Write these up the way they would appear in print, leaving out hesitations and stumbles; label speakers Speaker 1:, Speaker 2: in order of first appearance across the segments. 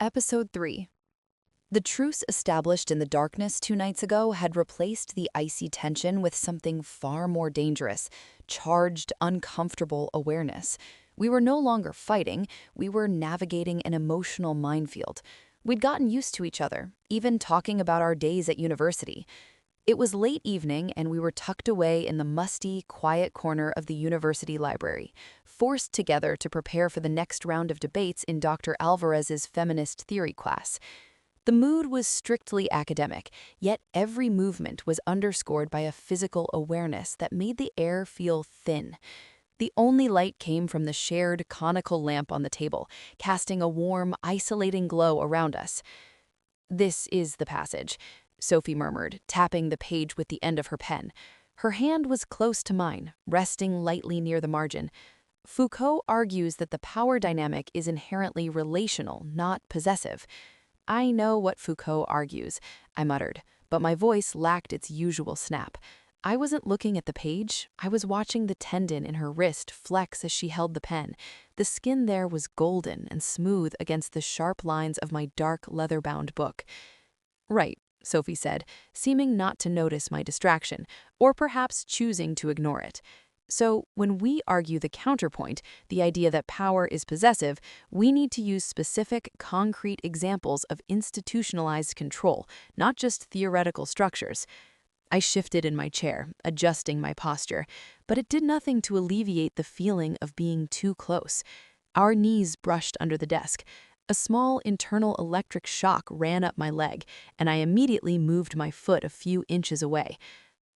Speaker 1: Episode 3. The truce established in the darkness 2 nights ago had replaced the icy tension with something far more dangerous, charged, uncomfortable awareness. We were no longer fighting, we were navigating an emotional minefield. We'd gotten used to each other, even talking about our days at university. It was late evening, and we were tucked away in the musty, quiet corner of the university library, forced together to prepare for the next round of debates in Dr. Alvarez's feminist theory class. The mood was strictly academic, yet every movement was underscored by a physical awareness that made the air feel thin. The only light came from the shared conical lamp on the table, casting a warm, isolating glow around us. "This is the passage," Sophie murmured, tapping the page with the end of her pen. Her hand was close to mine, resting lightly near the margin. Foucault argues that the power dynamic is inherently relational, not possessive. "I know what Foucault argues," I muttered, but my voice lacked its usual snap. I wasn't looking at the page, I was watching the tendon in her wrist flex as she held the pen. The skin there was golden and smooth against the sharp lines of my dark leather-bound book. "Right," Sophie said, seeming not to notice my distraction, or perhaps choosing to ignore it. "So, when we argue the counterpoint, the idea that power is possessive, we need to use specific, concrete examples of institutionalized control, not just theoretical structures." I shifted in my chair, adjusting my posture, but it did nothing to alleviate the feeling of being too close. Our knees brushed under the desk. A small internal electric shock ran up my leg, and I immediately moved my foot a few inches away.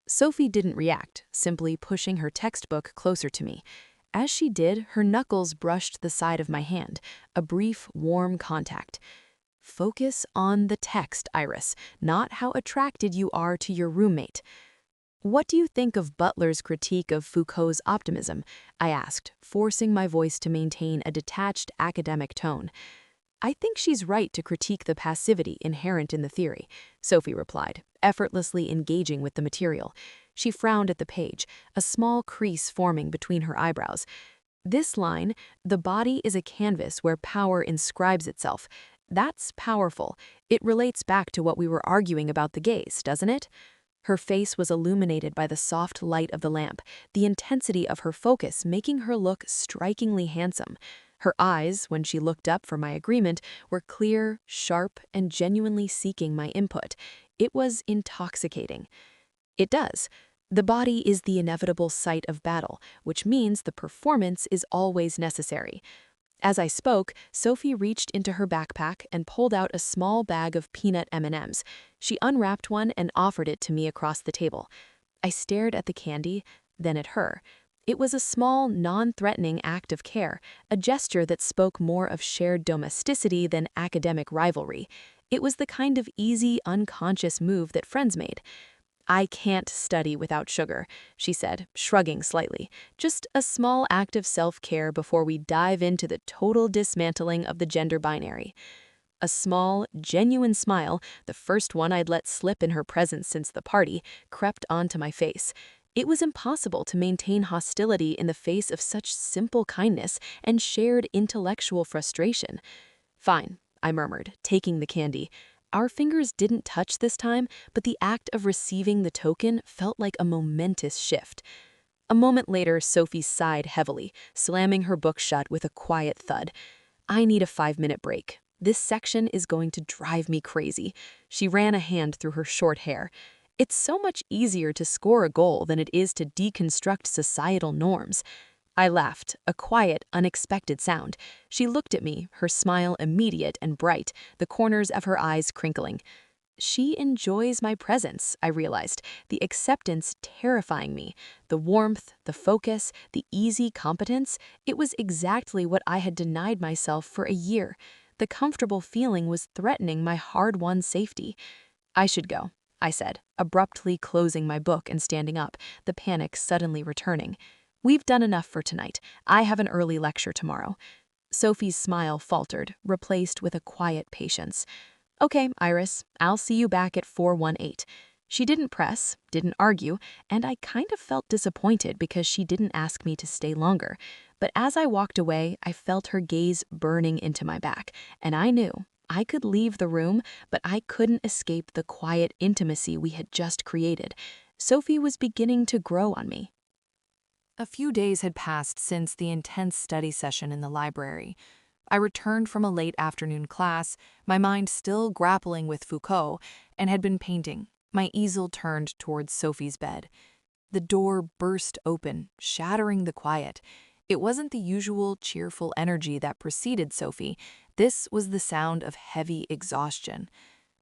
Speaker 1: Sophie didn't react, simply pushing her textbook closer to me. As she did, her knuckles brushed the side of my hand, a brief, warm contact. "Focus on the text, Iris, not how attracted you are to your roommate." "What do you think of Butler's critique of Foucault's optimism?" I asked, forcing my voice to maintain a detached academic tone. "I think she's right to critique the passivity inherent in the theory," Sophie replied, effortlessly engaging with the material. She frowned at the page, a small crease forming between her eyebrows. "This line, 'The body is a canvas where power inscribes itself,' that's powerful. It relates back to what we were arguing about the gaze, doesn't it?" Her face was illuminated by the soft light of the lamp, the intensity of her focus making her look strikingly handsome. Her eyes, when she looked up for my agreement, were clear, sharp, and genuinely seeking my input. It was intoxicating. "It does. The body is the inevitable site of battle, which means the performance is always necessary." As I spoke, Sophie reached into her backpack and pulled out a small bag of peanut M&Ms. She unwrapped one and offered it to me across the table. I stared at the candy, then at her. It was a small, non-threatening act of care, a gesture that spoke more of shared domesticity than academic rivalry. It was the kind of easy, unconscious move that friends made. "I can't study without sugar," she said, shrugging slightly. "Just a small act of self-care before we dive into the total dismantling of the gender binary." A small, genuine smile, the first one I'd let slip in her presence since the party, crept onto my face. It was impossible to maintain hostility in the face of such simple kindness and shared intellectual frustration. "Fine," I murmured, taking the candy. Our fingers didn't touch this time, but the act of receiving the token felt like a momentous shift. A moment later, Sophie sighed heavily, slamming her book shut with a quiet thud. "I need a 5-minute break. This section is going to drive me crazy." She ran a hand through her short hair. "It's so much easier to score a goal than it is to deconstruct societal norms." I laughed, a quiet, unexpected sound. She looked at me, her smile immediate and bright, the corners of her eyes crinkling. She enjoys my presence, I realized, the acceptance terrifying me. The warmth, the focus, the easy competence, it was exactly what I had denied myself for a year. The comfortable feeling was threatening my hard-won safety. "I should go," I said, abruptly closing my book and standing up, the panic suddenly returning. "We've done enough for tonight. I have an early lecture tomorrow." Sophie's smile faltered, replaced with a quiet patience. "Okay, Iris, I'll see you back at 418. She didn't press, didn't argue, and I kind of felt disappointed because she didn't ask me to stay longer. But as I walked away, I felt her gaze burning into my back, and I knew
Speaker 2: I could leave the room, but I couldn't escape the quiet intimacy we had just created. Sophie was beginning to grow on me.
Speaker 1: A few days had passed since the intense study session in the library. I returned from a late afternoon class, my mind still grappling with Foucault, and had been painting, my easel turned towards Sophie's bed. The door burst open, shattering the quiet. It wasn't the usual cheerful energy that preceded Sophie. This was the sound of heavy exhaustion.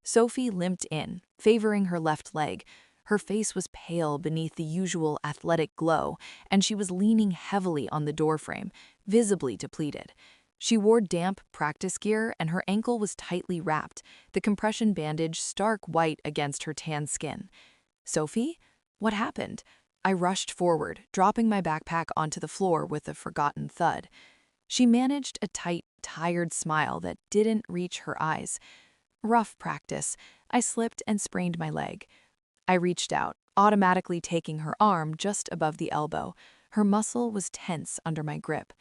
Speaker 1: Sophie limped in, favoring her left leg. Her face was pale beneath the usual athletic glow, and she was leaning heavily on the doorframe, visibly depleted. She wore damp practice gear, and her ankle was tightly wrapped, the compression bandage stark white against her tan skin. "Sophie? What happened?" I rushed forward, dropping my backpack onto the floor with a forgotten thud. She managed a tight, tired smile that didn't reach her eyes. "Rough practice. I slipped and sprained my leg." I reached out, automatically taking her arm just above the elbow. Her muscle was tense under my grip.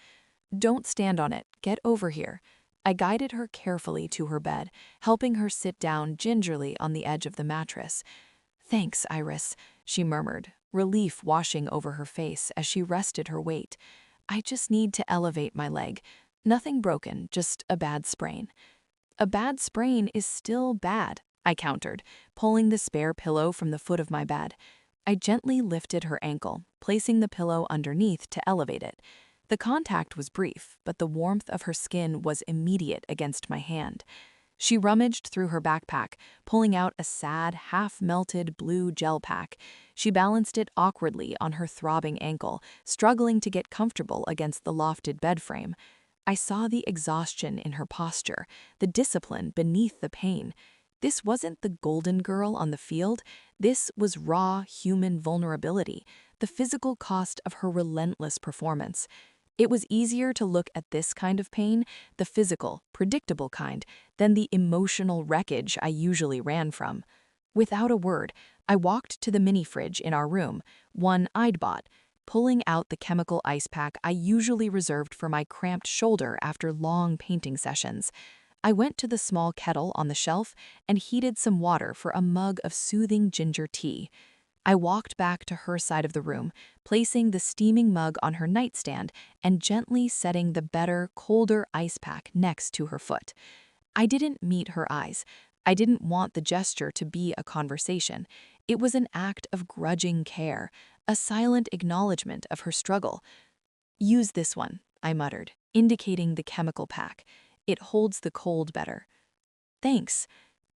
Speaker 1: "Don't stand on it. Get over here." I guided her carefully to her bed, helping her sit down gingerly on the edge of the mattress. "Thanks, Iris," she murmured, relief washing over her face as she rested her weight. "I just need to elevate my leg. Nothing broken, just a bad sprain." "A bad sprain is still bad," I countered, pulling the spare pillow from the foot of my bed. I gently lifted her ankle, placing the pillow underneath to elevate it. The contact was brief, but the warmth of her skin was immediate against my hand. She rummaged through her backpack, pulling out a sad, half-melted blue gel pack. She balanced it awkwardly on her throbbing ankle, struggling to get comfortable against the lofted bed frame. I saw the exhaustion in her posture, the discipline beneath the pain. This wasn't the golden girl on the field. This was raw human vulnerability, the physical cost of her relentless performance. It was easier to look at this kind of pain, the physical, predictable kind, than the emotional wreckage I usually ran from. Without a word, I walked to the mini fridge in our room, one I'd bought, pulling out the chemical ice pack I usually reserved for my cramped shoulder after long painting sessions. I went to the small kettle on the shelf and heated some water for a mug of soothing ginger tea. I walked back to her side of the room, placing the steaming mug on her nightstand and gently setting the better, colder ice pack next to her foot. I didn't meet her eyes. I didn't want the gesture to be a conversation. It was an act of grudging care, a silent acknowledgement of her struggle. "Use this one," I muttered, indicating the chemical pack. "It holds the cold better." "Thanks."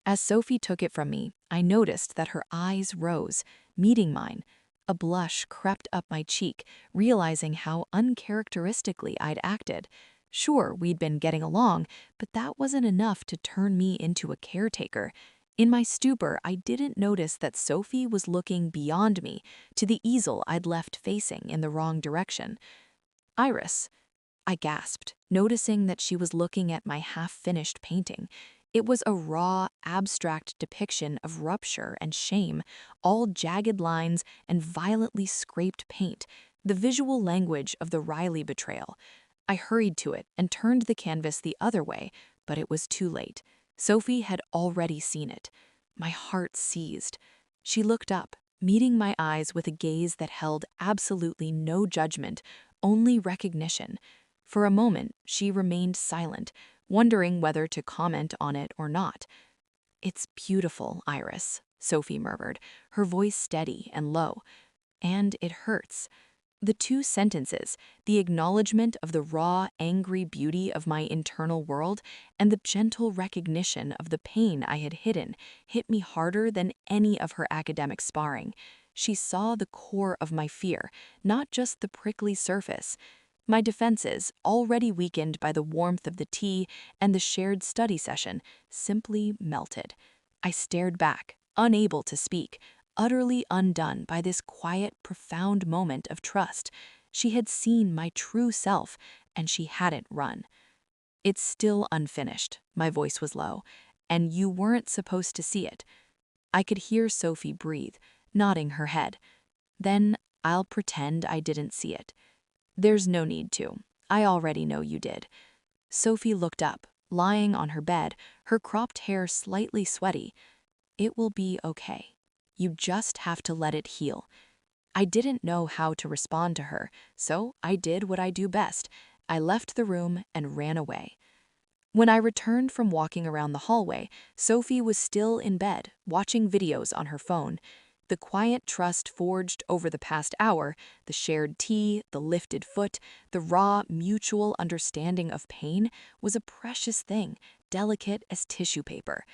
Speaker 1: As Sophie took it from me, I noticed that her eyes rose, meeting mine. A blush crept up my cheek, realizing how uncharacteristically I'd acted. Sure, we'd been getting along, but that wasn't enough to turn me into a caretaker. In my stupor, I didn't notice that Sophie was looking beyond me, to the easel I'd left facing in the wrong direction. "Iris," I gasped, noticing that she was looking at my half-finished painting. It was a raw, abstract depiction of rupture and shame, all jagged lines and violently scraped paint, the visual language of the Riley betrayal. I hurried to it and turned the canvas the other way, but it was too late. Sophie had already seen it. My heart seized. She looked up, meeting my eyes with a gaze that held absolutely no judgment, only recognition. For a moment, she remained silent, wondering whether to comment on it or not. "It's beautiful, Iris," Sophie murmured, her voice steady and low. "And it hurts." The two sentences, the acknowledgement of the raw, angry beauty of my internal world and the gentle recognition of the pain I had hidden, hit me harder than any of her academic sparring. She saw the core of my fear, not just the prickly surface. My defenses, already weakened by the warmth of the tea and the shared study session, simply melted. I stared back, unable to speak, utterly undone by this quiet, profound moment of trust. She had seen my true self, and she hadn't run. "It's still unfinished," my voice was low, "and you weren't supposed to see it." I could hear Sophie breathe, nodding her head. "Then I'll pretend I didn't see it." "There's no need to. I already know you did." Sophie looked up,
Speaker 2: lying on her bed, her cropped hair slightly sweaty. "It will be okay. You just have to let it heal." I didn't know how to respond to her, so I did what I do best. I left the room and ran away. When I returned from walking around the hallway, Sophie was still in bed, watching videos on her phone. The quiet trust forged over the past hour, the shared tea, the lifted foot, the raw, mutual understanding of pain, was a precious thing, delicate as tissue paper.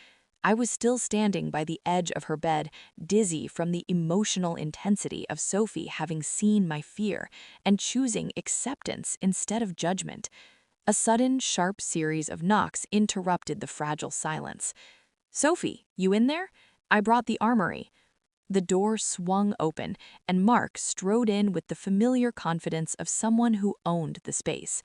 Speaker 2: I was still standing by the edge of her bed, dizzy from the emotional intensity of Sophie having seen my fear and choosing acceptance instead of judgment. A sudden, sharp series of knocks interrupted the fragile silence. "Sophie, you in there? I brought the armory." The door swung open, and Mark strode in with the familiar confidence of someone who owned the space.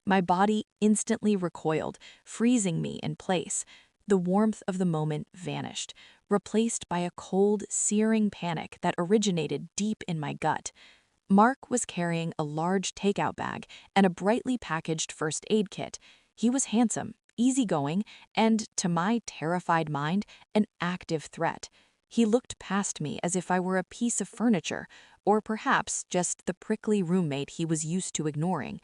Speaker 2: My body instantly recoiled, freezing me in place. The warmth of the moment vanished, replaced by a cold, searing panic that originated deep in my gut. Mark was carrying a large takeout bag and a brightly packaged first aid kit. He was handsome, easygoing, and, to my terrified mind, an active threat. He looked past me as if I were a piece of furniture, or perhaps just the prickly roommate he was used to ignoring.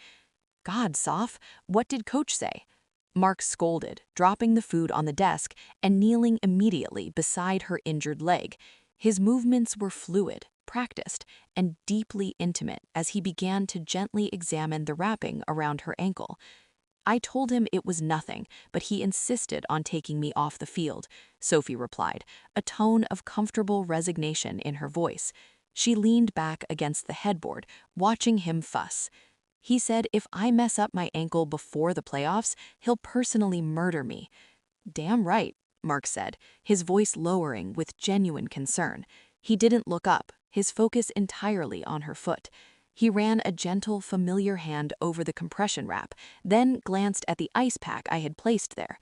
Speaker 2: "God, Soph, what did Coach say?" Mark scolded, dropping the food on the desk and kneeling immediately beside her injured leg. His movements were fluid, practiced, and deeply intimate as he began to gently examine the wrapping around her ankle. "I told him it was nothing, but he insisted on taking me off the field," Sophie replied, a tone of comfortable resignation in her voice. She leaned back against the headboard, watching him fuss. "He said if I mess up my ankle before the playoffs, he'll personally murder me." "Damn right," Mark said, his voice lowering with genuine concern. He didn't look up, his focus entirely on her foot. He ran a gentle, familiar hand over the compression wrap, then glanced at the ice pack I had placed there.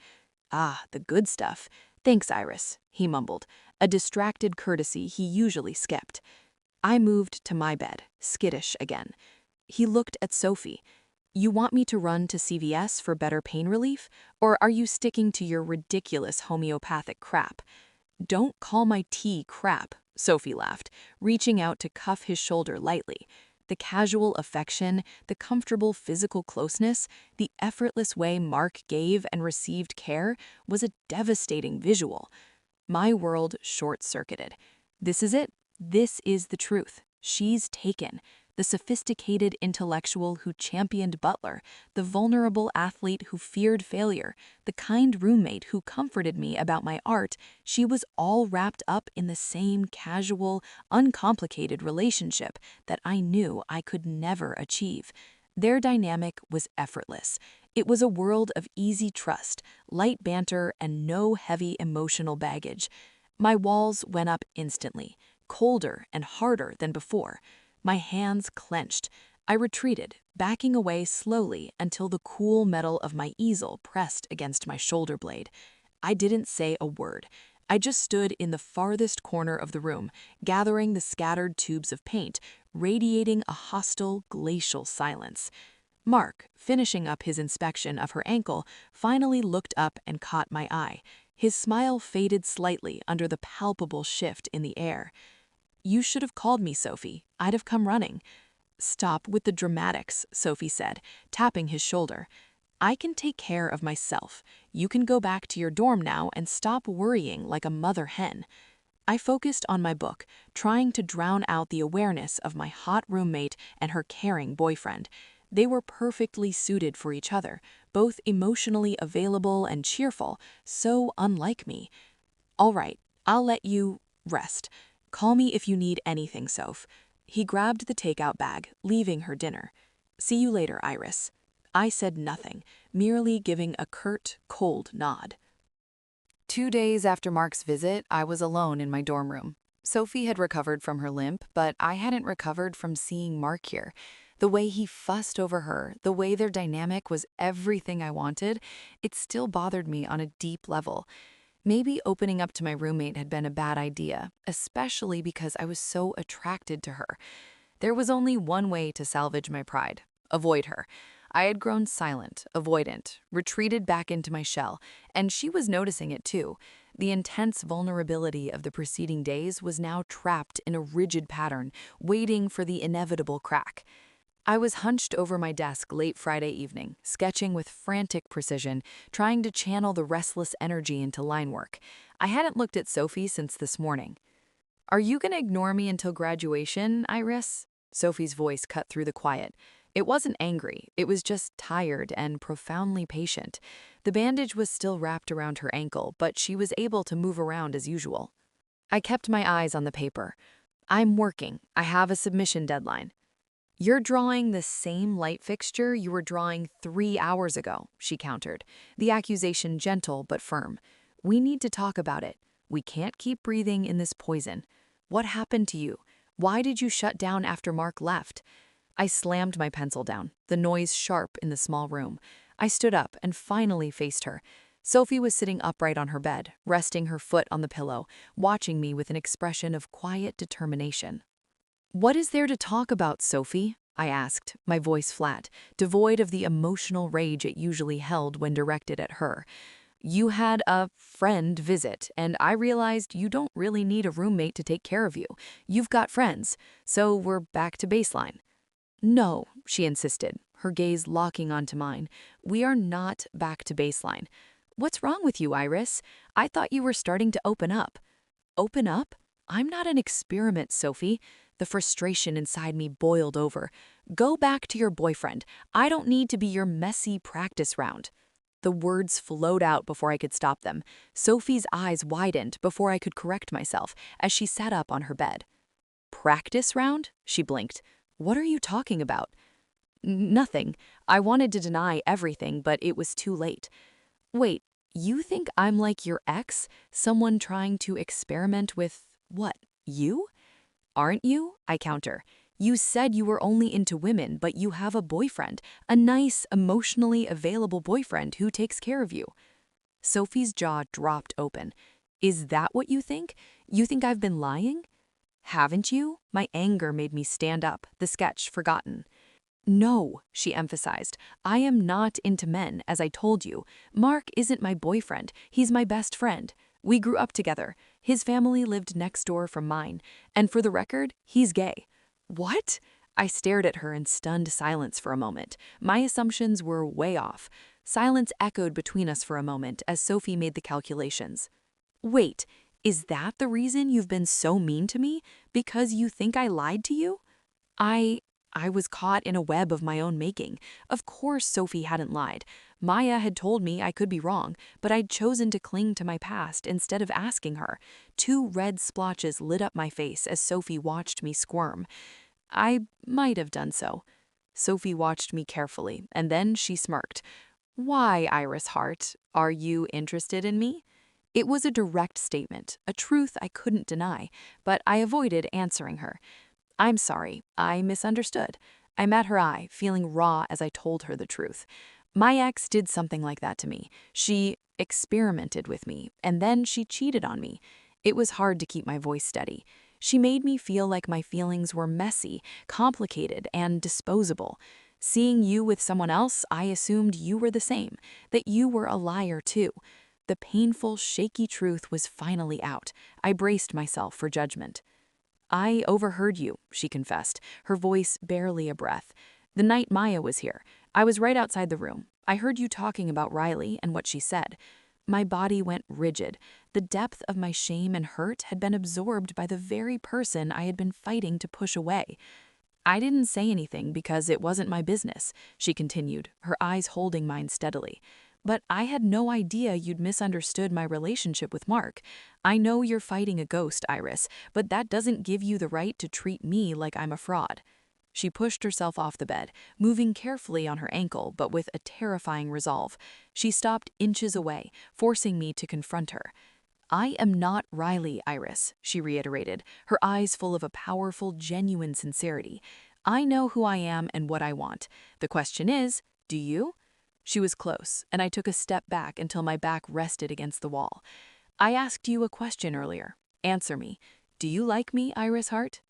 Speaker 2: "Ah, the good stuff. Thanks, Iris," he mumbled, a distracted courtesy he usually skipped. I moved to my bed, skittish again. He looked at Sophie. "You want me to run to CVS for better pain relief, or are you sticking to your ridiculous homeopathic crap?" "Don't call my tea crap," Sophie laughed, reaching out to cuff his shoulder lightly. The casual affection, the comfortable physical closeness, the effortless way Mark gave and received care was a devastating visual. My world short-circuited. This is it. This is the truth. She's taken. The sophisticated intellectual who championed Butler, the vulnerable athlete who feared failure, the kind roommate who comforted me about my art, she was all wrapped up in the same casual, uncomplicated relationship that I knew I could never achieve. Their dynamic was effortless. It was a world of easy trust, light banter, and no heavy emotional baggage. My walls went up instantly, colder and harder than before. My hands clenched. I retreated, backing away slowly until the cool metal of my easel pressed against my shoulder blade. I didn't say a word. I just stood in the farthest corner of the room, gathering the scattered tubes of paint, radiating a hostile, glacial silence. Mark, finishing up his inspection of her ankle, finally looked up and caught my eye. His smile faded slightly under the palpable shift in the air. "You should have called me, Sophie. I'd have come running." "Stop with the dramatics," Sophie said, tapping his shoulder. "I can take care of myself. You can go back to your dorm now and stop worrying like a mother hen." I focused on my book, trying to drown out the awareness of my hot roommate and her caring boyfriend. They were perfectly suited for each other, both emotionally available and cheerful, so unlike me. "All right, I'll let you rest. Call me if you need anything, Soph." He grabbed the takeout bag, leaving her dinner. "See you later, Iris." I said nothing, merely giving a curt, cold nod.
Speaker 1: 2 days after Mark's visit, I was alone in my dorm room. Sophie had recovered from her limp, but I hadn't recovered from seeing Mark here. The way he fussed over her, the way their dynamic was everything I wanted, it still bothered me on a deep level. Maybe opening up to my roommate had been a bad idea, especially because I was so attracted to her. There was only one way to salvage my pride: avoid her. I had grown silent, avoidant, retreated back into my shell, and she was noticing it too. The intense vulnerability of the preceding days was now trapped in a rigid pattern, waiting for the inevitable crack. I was hunched over my desk late Friday evening, sketching with frantic precision, trying to channel the restless energy into line work. I hadn't looked at Sophie since this morning. "Are you gonna ignore me until graduation, Iris?" Sophie's voice cut through the quiet. It wasn't angry, it was just tired and profoundly patient. The bandage was still wrapped around her ankle, but she was able to move around as usual. I kept my eyes on the paper. "I'm working. I have a submission deadline." "You're drawing the same light fixture you were drawing 3 hours ago," she countered, the accusation gentle but firm. "We need to talk about it. We can't keep breathing in this poison. What happened to you? Why did you shut down after Mark left?" I slammed my pencil down, the noise sharp in the small room. I stood up and finally faced her. Sophie was sitting upright on her bed, resting her foot on the pillow, watching me with an expression of quiet determination. "What is there to talk about, Sophie?" I asked, my voice flat, devoid of the emotional rage it usually held when directed at her. "You had a friend visit, and I realized you don't really need a roommate to take care of you. You've got friends, so we're back to baseline." "No," she insisted, her gaze locking onto mine. "We are not back to baseline. What's wrong with you, Iris? I thought you were starting to open up." "Open up? I'm not an experiment, Sophie." The frustration inside me boiled over. "Go back to your boyfriend. I don't need to be your messy practice round." The words flowed out before I could stop them. Sophie's eyes widened before I could correct myself as she sat up on her bed. "Practice round?" She blinked. "What are you talking about?" "Nothing. I wanted to deny everything, but it was too late." "Wait, you think I'm like your ex? Someone trying to experiment with what? You?" "Aren't you?" I counter. "You said you were only into women, but you have a boyfriend, a nice, emotionally available boyfriend who takes care of you." Sophie's jaw dropped open. "Is that what you think? You think I've been lying?" "Haven't you?" My anger made me stand up, the sketch forgotten. "No," she emphasized. "I am not into men, as I told you. Mark isn't my boyfriend. He's my best friend. We grew up together. His family lived next door from mine. And for the record, he's gay." "What?" I stared at her in stunned silence for a moment. My assumptions were way off. Silence echoed between us for a moment as Sophie made the calculations. "Wait, is that the reason you've been so mean to me? Because you think I lied to you?" I was caught in a web of my own making. Of course Sophie hadn't lied. Maya had told me I could be wrong, but I'd chosen to cling to my past instead of asking her. 2 red splotches lit up my face as Sophie watched me squirm. "I might have done so." Sophie watched me carefully, and then she smirked. "Why, Iris Hart? Are you interested in me?" It was a direct statement, a truth I couldn't deny, but I avoided answering her. "I'm sorry, I misunderstood." I met her eye, feeling raw as I told her the truth. My ex did something like that to me. She experimented with me, and then she cheated on me. It was hard to keep my voice steady. She made me feel like my feelings were messy, complicated, and disposable. Seeing you with someone else, I assumed you were the same, that you were a liar too. The painful, shaky truth was finally out. I braced myself for judgment. "I overheard you," she confessed, her voice barely a breath. "The night Maya was here. I was right outside the room. I heard you talking about Riley and what she said." My body went rigid. The depth of my shame and hurt had been absorbed by the very person I had been fighting to push away. "I didn't say anything because it wasn't my business," she continued, her eyes holding mine steadily. "But I had no idea you'd misunderstood my relationship with Mark. I know you're fighting a ghost, Iris, but that doesn't give you the right to treat me like I'm a fraud." She pushed herself off the bed, moving carefully on her ankle, but with a terrifying resolve. She stopped inches away, forcing me to confront her. "I am not Riley, Iris," she reiterated, her eyes full of a powerful, genuine sincerity. "I know who I am and what I want. The question is, do you?" She was close, and I took a step back until my back rested against the wall. "I asked you a question earlier. Answer me. Do you like me, Iris Hart?"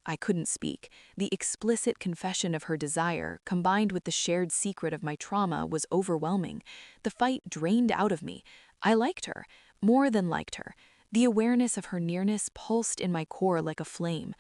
Speaker 2: I couldn't speak. The explicit confession of her desire, combined with the shared secret of my trauma, was overwhelming. The fight drained out of me. I liked her, more than liked her. The awareness of her nearness pulsed in my core like a flame.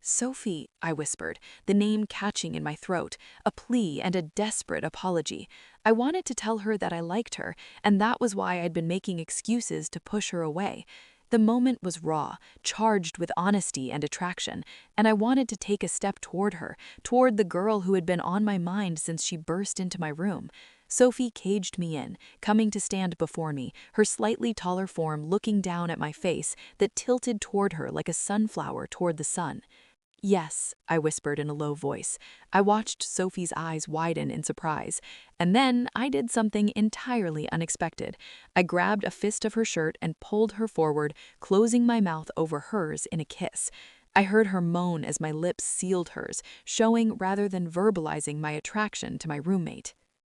Speaker 2: Sophie, I whispered, the name catching in my throat, a plea and a desperate apology. I wanted to tell her that I liked her, and that was why I'd been making excuses to push her away. The moment was raw, charged with honesty and attraction, and I wanted to take a step toward her, toward the girl who had been on my mind since she burst into my room. Sophie caged me in, coming to stand before me, her slightly taller form looking down at my face that tilted toward her like a sunflower toward the sun. Yes, I whispered in a low voice. I watched Sophie's eyes widen in surprise. And then I did something entirely unexpected. I grabbed a fist of her shirt and pulled her forward, closing my mouth over hers in a kiss. I heard her moan as my lips sealed hers, showing rather than verbalizing my attraction to my roommate.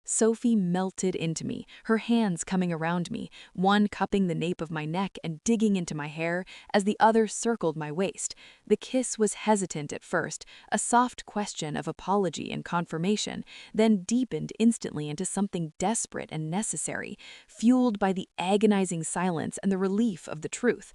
Speaker 2: Sophie melted into me, her hands coming around me, one cupping the nape of my neck and digging into my hair as the other circled my waist. The kiss was hesitant at first, a soft question of apology and confirmation, then deepened instantly into something desperate and necessary, fueled by the agonizing silence and the relief of the truth.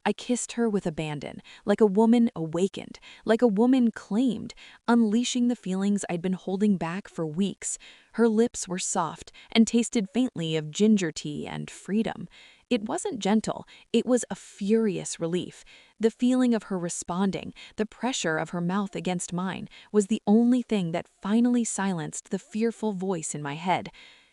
Speaker 2: I kissed her with abandon, like a woman awakened, like a woman claimed, unleashing the feelings I'd been holding back for weeks. Her lips were soft and tasted faintly of ginger tea and freedom. It wasn't gentle, it was a furious relief. The feeling of her responding, the pressure of her mouth against mine, was the only thing that finally silenced the fearful voice in my head.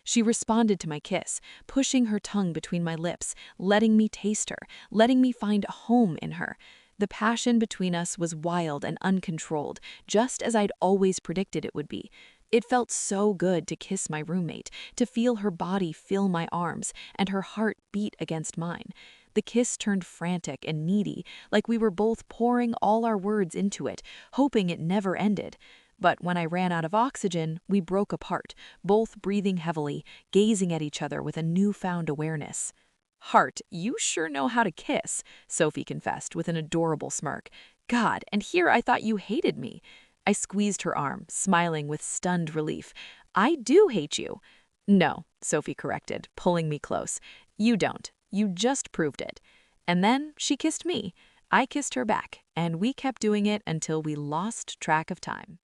Speaker 2: She responded to my kiss, pushing her tongue between my lips, letting me taste her, letting me find a home in her. The passion between us was wild and uncontrolled, just as I'd always predicted it would be. It felt so good to kiss my roommate, to feel her body fill my arms, and her heart beat against mine. The kiss turned frantic and needy, like we were both pouring all our words into it, hoping it never ended. But when I ran out of oxygen, we broke apart, both breathing heavily, gazing at each other with a newfound awareness. "Heart, you sure know how to kiss," Sophie confessed with an adorable smirk. "God, and here I thought you hated me." I squeezed her arm, smiling with stunned relief. "I do hate you." "No," Sophie corrected, pulling me close. "You don't. You just proved it." And then she kissed me. I kissed her back, and we kept doing it until we lost track of time.